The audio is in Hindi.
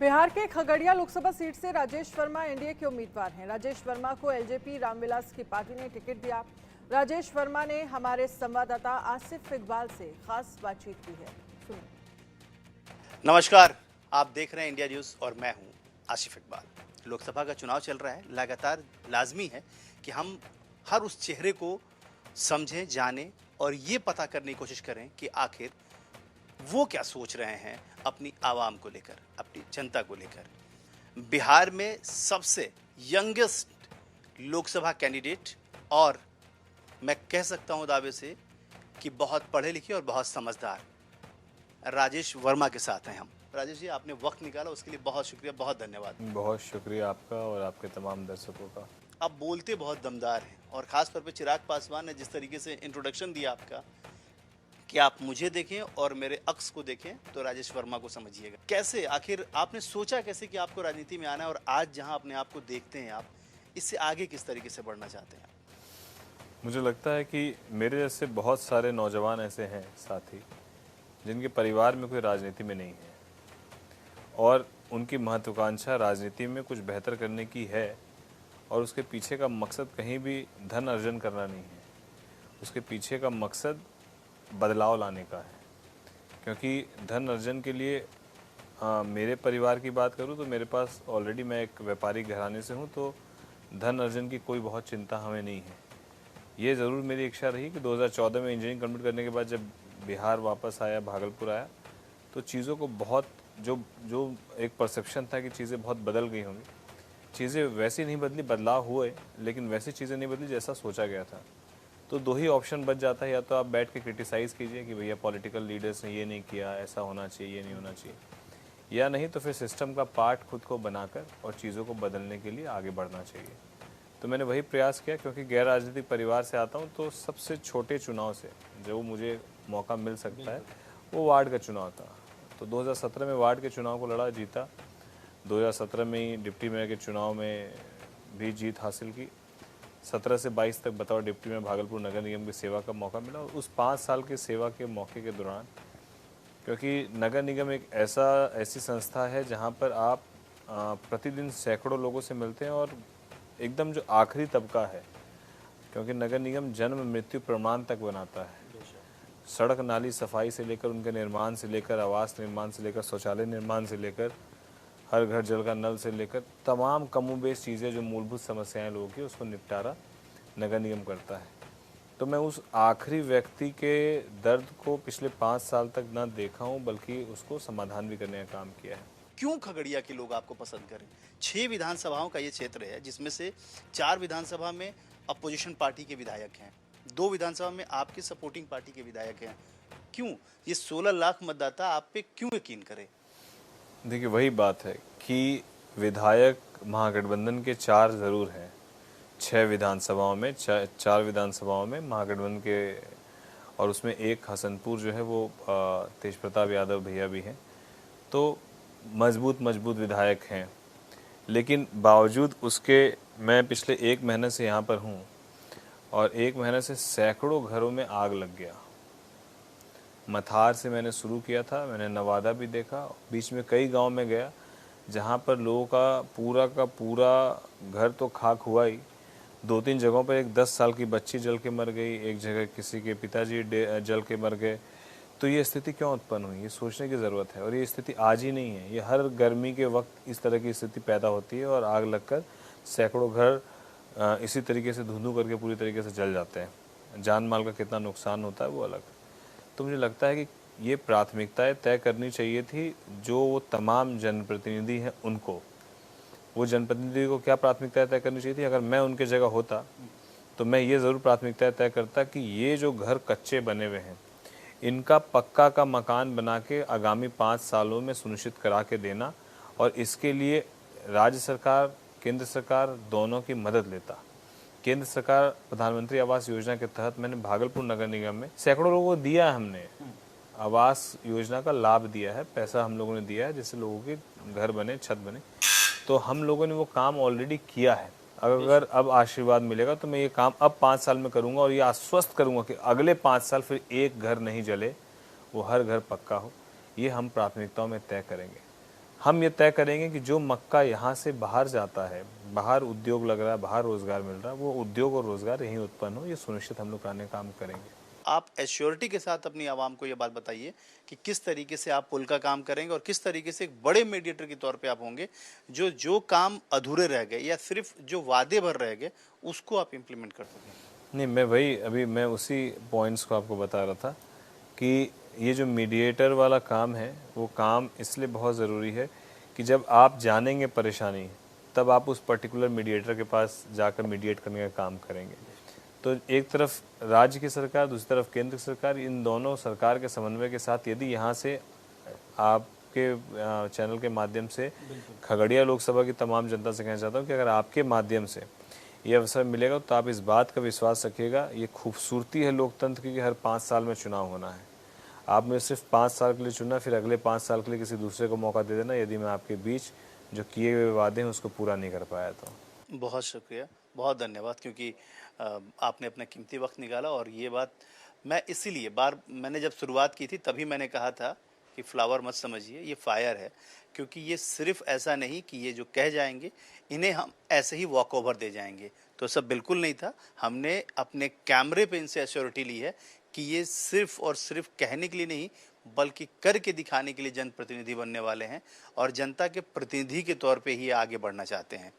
बिहार के खगड़िया लोकसभा सीट से राजेश वर्मा एनडीए के उम्मीदवार हैं। राजेश वर्मा को एलजेपी रामविलास की पार्टी ने टिकट दिया। राजेश वर्मा ने हमारे संवाददाता आसिफ इकबाल से खास बातचीत की है। सुनिए। नमस्कार, आप देख रहे हैं इंडिया न्यूज़ और मैं हूं आसिफ इकबाल। लोकसभा का चुनाव चल रहा है, लगातार लाजमी है कि हम हर उस चेहरे को समझें, जानें और ये पता करने की कोशिश करें कि आखिर वो क्या सोच रहे हैं अपनी आवाम को लेकर, अपनी जनता को लेकर। बिहार में सबसे यंगेस्ट लोकसभा कैंडिडेट और मैं कह सकता हूं दावे से कि बहुत पढ़े लिखे और बहुत समझदार राजेश वर्मा के साथ हैं हम। राजेश जी, आपने वक्त निकाला उसके लिए बहुत शुक्रिया, बहुत धन्यवाद। बहुत शुक्रिया आपका और आपके तमाम दर्शकों का। आप बोलते बहुत दमदार हैं और ख़ास तौर पे चिराग पासवान ने जिस तरीके से इंट्रोडक्शन दिया आपका कि आप मुझे देखें और मेरे अक्स को देखें तो राजेश वर्मा को समझिएगा। कैसे आखिर आपने सोचा कैसे कि आपको राजनीति में आना है और आज जहां अपने आप को देखते हैं आप, इससे आगे किस तरीके से बढ़ना चाहते हैं? मुझे लगता है कि मेरे जैसे बहुत सारे नौजवान ऐसे हैं साथी जिनके परिवार में कोई राजनीति में नहीं है और उनकी महत्वाकांक्षा राजनीति में कुछ बेहतर करने की है और उसके पीछे का मकसद कहीं भी धन अर्जन करना नहीं है। उसके पीछे का मकसद बदलाव लाने का है। क्योंकि धन अर्जन के लिए मेरे परिवार की बात करूं तो मेरे पास ऑलरेडी मैं एक व्यापारिक घराने से हूं, तो धन अर्जन की कोई बहुत चिंता हमें नहीं है। ये ज़रूर मेरी इच्छा रही कि 2014 में इंजीनियरिंग कंप्लीट करने के बाद जब बिहार वापस आया, भागलपुर आया, तो चीज़ों को बहुत जो एक परसेप्शन था कि चीज़ें बहुत बदल गई होंगी, चीज़ें वैसी नहीं बदली, बदलाव हुए लेकिन वैसी चीज़ें नहीं बदली जैसा सोचा गया था। तो दो ही ऑप्शन बच जाता है, या तो आप बैठ के क्रिटिसाइज़ कीजिए कि भैया पॉलिटिकल लीडर्स ने ये नहीं किया, ऐसा होना चाहिए, ये नहीं होना चाहिए, या नहीं तो फिर सिस्टम का पार्ट खुद को बनाकर और चीज़ों को बदलने के लिए आगे बढ़ना चाहिए। तो मैंने वही प्रयास किया। क्योंकि गैर राजनीतिक परिवार से आता हूँ तो सबसे छोटे चुनाव से जो मुझे मौका मिल सकता है वो वार्ड का चुनाव था। तो 2017 में वार्ड के चुनाव को लड़ा, जीता। 2017 में ही डिप्टी मेयर के चुनाव में भी जीत हासिल की। 17 से 22 तक बतौर डिप्टी मेयर भागलपुर नगर निगम की सेवा का मौका मिला। और उस 5 साल की सेवा के मौके के दौरान, क्योंकि नगर निगम एक ऐसी संस्था है जहाँ पर आप प्रतिदिन सैकड़ों लोगों से मिलते हैं और एकदम जो आखिरी तबका है, क्योंकि नगर निगम जन्म मृत्यु प्रमाण तक बनाता है। सड़क नाली सफाई से लेकर उनके निर्माण से लेकर आवास निर्माण से लेकर शौचालय निर्माण से लेकर हर घर जल का नल से लेकर तमाम कमोबेश चीज़ें जो मूलभूत समस्याएं लोगों की, उसको निपटारा नगर निगम करता है। तो मैं उस आखिरी व्यक्ति के दर्द को पिछले 5 साल तक ना देखा हूँ, बल्कि उसको समाधान भी करने का काम किया है। क्यों खगड़िया के लोग आपको पसंद करें? 6 विधानसभाओं का ये क्षेत्र है जिसमें से 4 विधानसभा में अपोजिशन पार्टी के विधायक हैं, 2 विधानसभा में आपके सपोर्टिंग पार्टी के विधायक हैं। क्यों ये 16 लाख मतदाता आप पे क्यों यकीन करें? देखिए, वही बात है कि विधायक महागठबंधन के 4 ज़रूर हैं। 6 विधानसभाओं में 4 विधानसभाओं में महागठबंधन के, और उसमें एक हसनपुर जो है वो तेज प्रताप यादव भैया भी हैं। तो मजबूत विधायक हैं। लेकिन बावजूद उसके मैं पिछले 1 महीने से यहाँ पर हूँ और 1 महीने से सैकड़ों घरों में आग लग गया। मथार से मैंने शुरू किया था, मैंने नवादा भी देखा, बीच में कई गांव में गया जहाँ पर लोगों का पूरा घर तो खाक हुआ ही। 2-3 जगहों पर एक 10 साल की बच्ची जल के मर गई, एक जगह किसी के पिताजी जल के मर गए। तो ये स्थिति क्यों उत्पन्न हुई, ये सोचने की ज़रूरत है। और ये स्थिति आज ही नहीं है, ये हर गर्मी के वक्त इस तरह की स्थिति पैदा होती है और आग लगकर सैकड़ों घर इसी तरीके से धुंधु करके पूरी तरीके से जल जाते हैं। जान माल का कितना नुकसान होता है वो अलग। तो मुझे लगता है कि ये प्राथमिकताएं तय करनी चाहिए थी जो वो तमाम जनप्रतिनिधि हैं उनको। वो जनप्रतिनिधि को क्या प्राथमिकताएं तय करनी चाहिए थी? अगर मैं उनके जगह होता तो मैं ये ज़रूर प्राथमिकताएं तय करता कि ये जो घर कच्चे बने हुए हैं इनका पक्का का मकान बना के आगामी 5 सालों में सुनिश्चित करा के देना, और इसके लिए राज्य सरकार केंद्र सरकार दोनों की मदद लेता। केंद्र सरकार प्रधानमंत्री आवास योजना के तहत मैंने भागलपुर नगर निगम में सैकड़ों लोगों को दिया है, हमने आवास योजना का लाभ दिया है, पैसा हम लोगों ने दिया है जिससे लोगों के घर बने, छत बने। तो हम लोगों ने वो काम ऑलरेडी किया है। अगर अब आशीर्वाद मिलेगा तो मैं ये काम अब 5 साल में करूंगा और ये आश्वस्त करूंगा कि अगले 5 साल फिर एक घर नहीं जले, वो हर घर पक्का हो। ये हम प्राथमिकताओं में तय करेंगे। हम ये तय करेंगे कि जो मक्का यहाँ से बाहर जाता है, बाहर उद्योग लग रहा है, बाहर रोजगार मिल रहा है, वो उद्योग और रोजगार यहीं उत्पन्न हो, ये सुनिश्चित हम लोग कराने का काम करेंगे। आप एश्योरिटी के साथ अपनी आवाम को ये बात बताइए कि किस तरीके से आप पुल का काम करेंगे और किस तरीके से एक बड़े मीडिएटर के तौर पे आप होंगे, जो जो काम अधूरे रह गए या सिर्फ जो वादे भर रह गए उसको आप इम्प्लीमेंट कर सकें। नहीं, मैं उसी पॉइंट्स को आपको बता रहा था कि ये जो मीडिएटर वाला काम है, वो काम इसलिए बहुत ज़रूरी है कि जब आप जानेंगे परेशानी, तब आप उस पर्टिकुलर मीडिएटर के पास जाकर मीडिएट करने का काम करेंगे। तो एक तरफ राज्य की सरकार, दूसरी तरफ केंद्र की सरकार, इन दोनों सरकार के समन्वय के साथ यदि यहाँ से आपके चैनल के माध्यम से खगड़िया लोकसभा की तमाम जनता से कहना चाहता हूँ कि अगर आपके माध्यम से ये अवसर मिलेगा तो आप इस बात का विश्वास रखिएगा, ये खूबसूरती है लोकतंत्र की कि हर 5 साल में चुनाव होना है। आप मुझे सिर्फ 5 साल के लिए चुना, फिर अगले 5 साल के लिए किसी दूसरे को मौका दे देना यदि मैं आपके बीच जो किए हुए वादे हैं उसको पूरा नहीं कर पाया तो। बहुत शुक्रिया, बहुत धन्यवाद, क्योंकि आपने अपना कीमती वक्त निकाला। और ये बात मैं इसीलिए मैंने जब शुरुआत की थी तभी मैंने कहा था कि फ्लावर मत समझिए, ये फायर है, क्योंकि ये सिर्फ ऐसा नहीं कि ये जो कह जाएंगे इन्हें हम ऐसे ही वॉक ओवर दे जाएंगे, तो सब बिल्कुल नहीं था। हमने अपने कैमरे पे इनसे एश्योरिटी ली है कि ये सिर्फ और सिर्फ कहने के लिए नहीं बल्कि करके दिखाने के लिए जनप्रतिनिधि बनने वाले हैं और जनता के प्रतिनिधि के तौर पे ही आगे बढ़ना चाहते हैं।